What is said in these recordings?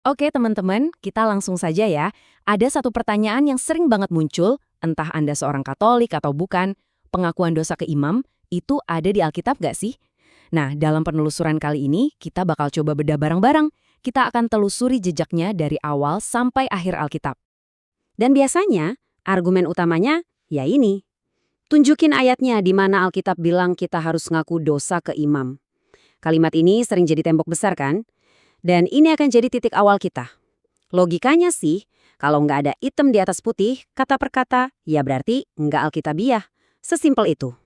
Oke teman-teman, kita langsung saja ya. Ada satu pertanyaan yang sering banget muncul, entah Anda seorang Katolik atau bukan, pengakuan dosa ke imam, itu ada di Alkitab nggak sih? Nah, dalam penelusuran kali ini, kita bakal coba bedah bareng-bareng. Kita akan telusuri jejaknya dari awal sampai akhir Alkitab. Dan biasanya, argumen utamanya, ya ini. Tunjukin ayatnya di mana Alkitab bilang kita harus ngaku dosa ke imam. Kalimat ini sering jadi tembok besar kan? Dan ini akan jadi titik awal kita. Logikanya sih, kalau nggak ada hitam di atas putih, kata per kata, ya berarti nggak alkitabiah. Sesimpel itu.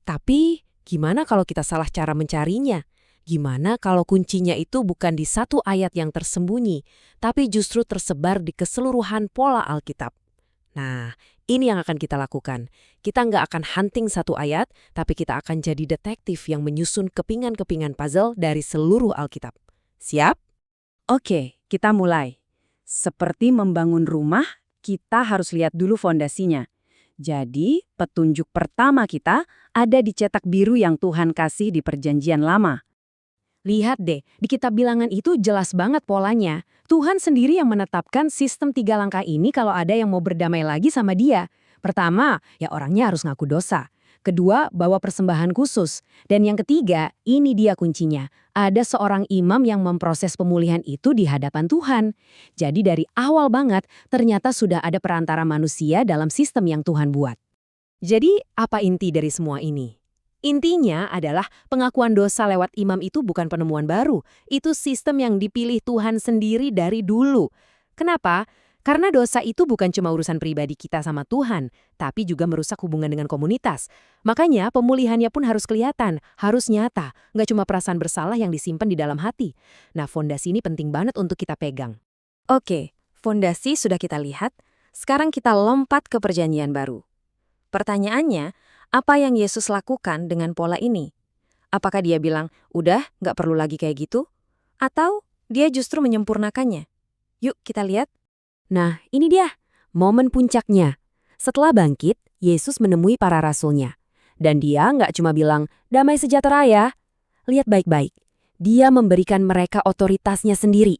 Tapi, gimana kalau kita salah cara mencarinya? Gimana kalau kuncinya itu bukan di satu ayat yang tersembunyi, tapi justru tersebar di keseluruhan pola Alkitab? Nah, ini yang akan kita lakukan. Kita nggak akan hunting satu ayat, tapi kita akan jadi detektif yang menyusun kepingan-kepingan puzzle dari seluruh Alkitab. Siap? Oke, kita mulai. Seperti membangun rumah, kita harus lihat dulu fondasinya. Jadi, petunjuk pertama kita ada di cetak biru yang Tuhan kasih di Perjanjian Lama. Lihat deh, di kitab bilangan itu jelas banget polanya. Tuhan sendiri yang menetapkan sistem 3 langkah ini kalau ada yang mau berdamai lagi sama dia. Pertama, ya orangnya harus ngaku dosa. Kedua, bawa persembahan khusus. Dan yang ketiga, ini dia kuncinya. Ada seorang imam yang memproses pemulihan itu di hadapan Tuhan. Jadi dari awal banget, ternyata sudah ada perantara manusia dalam sistem yang Tuhan buat. Jadi, apa inti dari semua ini? Intinya adalah pengakuan dosa lewat imam itu bukan penemuan baru. Itu sistem yang dipilih Tuhan sendiri dari dulu. Kenapa? Karena dosa itu bukan cuma urusan pribadi kita sama Tuhan, tapi juga merusak hubungan dengan komunitas. Makanya pemulihannya pun harus kelihatan, harus nyata, nggak cuma perasaan bersalah yang disimpan di dalam hati. Nah, fondasi ini penting banget untuk kita pegang. Oke, fondasi sudah kita lihat. Sekarang kita lompat ke Perjanjian Baru. Pertanyaannya, apa yang Yesus lakukan dengan pola ini? Apakah dia bilang, udah nggak perlu lagi kayak gitu? Atau dia justru menyempurnakannya? Yuk kita lihat. Nah, ini dia, momen puncaknya. Setelah bangkit, Yesus menemui para rasulnya. Dan dia nggak cuma bilang, damai sejahtera ya. Lihat baik-baik, dia memberikan mereka otoritasnya sendiri.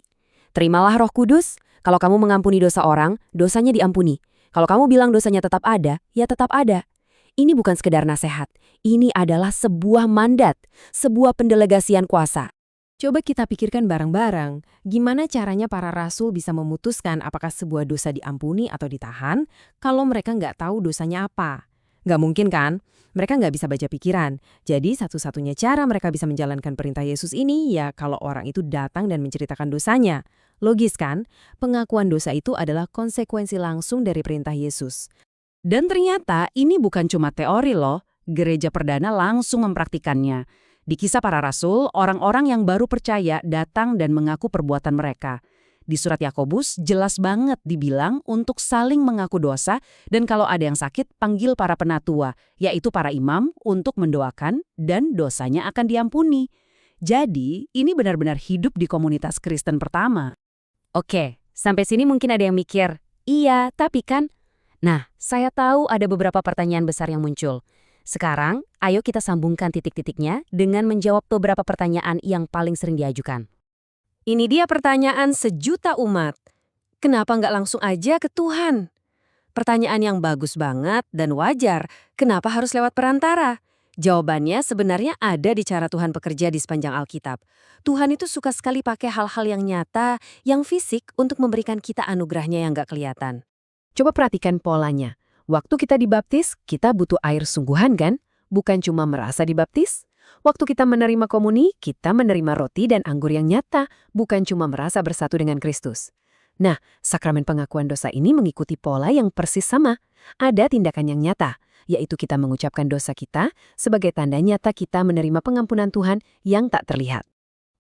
Terimalah Roh Kudus, kalau kamu mengampuni dosa orang, dosanya diampuni. Kalau kamu bilang dosanya tetap ada, ya tetap ada. Ini bukan sekedar nasihat, ini adalah sebuah mandat, sebuah pendelegasian kuasa. Coba kita pikirkan bareng-bareng, gimana caranya para rasul bisa memutuskan apakah sebuah dosa diampuni atau ditahan kalau mereka nggak tahu dosanya apa. Nggak mungkin kan? Mereka nggak bisa baca pikiran. Jadi satu-satunya cara mereka bisa menjalankan perintah Yesus ini ya kalau orang itu datang dan menceritakan dosanya. Logis kan? Pengakuan dosa itu adalah konsekuensi langsung dari perintah Yesus. Dan ternyata ini bukan cuma teori loh, gereja perdana langsung mempraktikannya. Di Kisah Para Rasul, orang-orang yang baru percaya datang dan mengaku perbuatan mereka. Di surat Yakobus jelas banget dibilang untuk saling mengaku dosa dan kalau ada yang sakit panggil para penatua, yaitu para imam untuk mendoakan dan dosanya akan diampuni. Jadi ini benar-benar hidup di komunitas Kristen pertama. Oke, sampai sini mungkin ada yang mikir, iya tapi kan. Nah, saya tahu ada beberapa pertanyaan besar yang muncul. Sekarang, ayo kita sambungkan titik-titiknya dengan menjawab beberapa pertanyaan yang paling sering diajukan. Ini dia pertanyaan sejuta umat. Kenapa nggak langsung aja ke Tuhan? Pertanyaan yang bagus banget dan wajar. Kenapa harus lewat perantara? Jawabannya sebenarnya ada di cara Tuhan bekerja di sepanjang Alkitab. Tuhan itu suka sekali pakai hal-hal yang nyata, yang fisik untuk memberikan kita anugerahnya yang nggak kelihatan. Coba perhatikan polanya. Waktu kita dibaptis, kita butuh air sungguhan kan? Bukan cuma merasa dibaptis. Waktu kita menerima komuni, kita menerima roti dan anggur yang nyata, bukan cuma merasa bersatu dengan Kristus. Nah, sakramen pengakuan dosa ini mengikuti pola yang persis sama. Ada tindakan yang nyata, yaitu kita mengucapkan dosa kita sebagai tanda nyata kita menerima pengampunan Tuhan yang tak terlihat.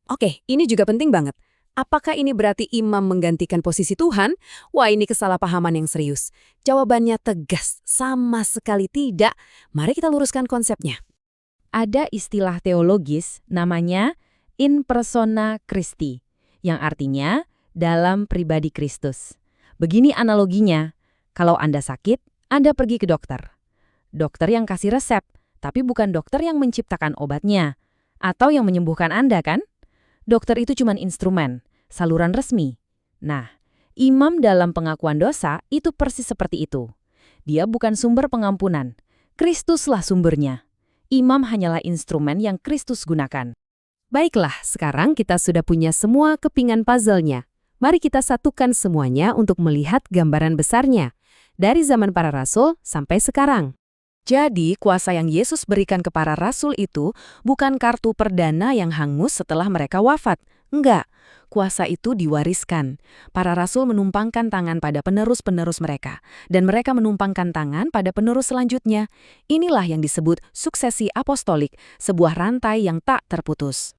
Oke, ini juga penting banget. Apakah ini berarti imam menggantikan posisi Tuhan? Wah, ini kesalahpahaman yang serius. Jawabannya tegas, sama sekali tidak. Mari kita luruskan konsepnya. Ada istilah teologis namanya in persona Christi, yang artinya dalam pribadi Kristus. Begini analoginya, kalau Anda sakit, Anda pergi ke dokter. Dokter yang kasih resep, tapi bukan dokter yang menciptakan obatnya, atau yang menyembuhkan Anda kan? Dokter itu cuma instrumen. saluran resmi. Nah, imam dalam pengakuan dosa itu persis seperti itu. Dia bukan sumber pengampunan. Kristuslah sumbernya. Imam hanyalah instrumen yang Kristus gunakan. Baiklah, sekarang kita sudah punya semua kepingan puzzle-nya. Mari kita satukan semuanya untuk melihat gambaran besarnya, dari zaman para rasul sampai sekarang. Jadi, kuasa yang Yesus berikan ke para rasul itu bukan kartu perdana yang hangus setelah mereka wafat. Enggak, kuasa itu diwariskan. Para rasul menumpangkan tangan pada penerus-penerus mereka, dan mereka menumpangkan tangan pada penerus selanjutnya. Inilah yang disebut suksesi apostolik, sebuah rantai yang tak terputus.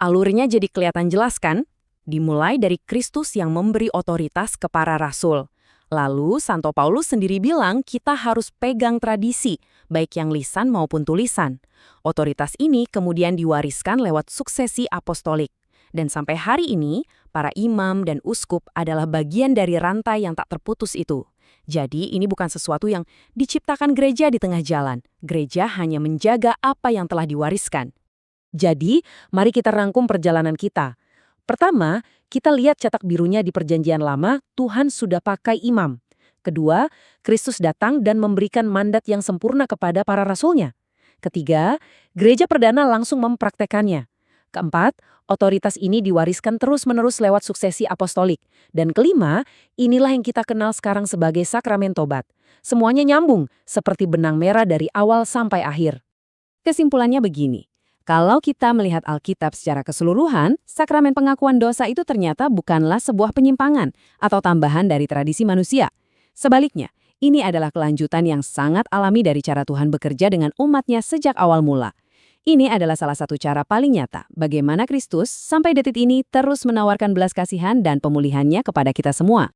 Alurnya jadi kelihatan jelas kan? Dimulai dari Kristus yang memberi otoritas ke para rasul. Lalu, Santo Paulus sendiri bilang kita harus pegang tradisi, baik yang lisan maupun tulisan. Otoritas ini kemudian diwariskan lewat suksesi apostolik. Dan sampai hari ini, para imam dan uskup adalah bagian dari rantai yang tak terputus itu. Jadi, ini bukan sesuatu yang diciptakan gereja di tengah jalan. Gereja hanya menjaga apa yang telah diwariskan. Jadi, mari kita rangkum perjalanan kita. Pertama, kita lihat cetak birunya di Perjanjian Lama, Tuhan sudah pakai imam. Kedua, Kristus datang dan memberikan mandat yang sempurna kepada para rasulnya. Ketiga, gereja perdana langsung mempraktekannya. Keempat, otoritas ini diwariskan terus-menerus lewat suksesi apostolik. Dan kelima, inilah yang kita kenal sekarang sebagai sakramen tobat. Semuanya nyambung, seperti benang merah dari awal sampai akhir. Kesimpulannya begini. Kalau kita melihat Alkitab secara keseluruhan, sakramen pengakuan dosa itu ternyata bukanlah sebuah penyimpangan atau tambahan dari tradisi manusia. Sebaliknya, ini adalah kelanjutan yang sangat alami dari cara Tuhan bekerja dengan umatnya sejak awal mula. Ini adalah salah satu cara paling nyata bagaimana Kristus sampai detik ini terus menawarkan belas kasihan dan pemulihannya kepada kita semua.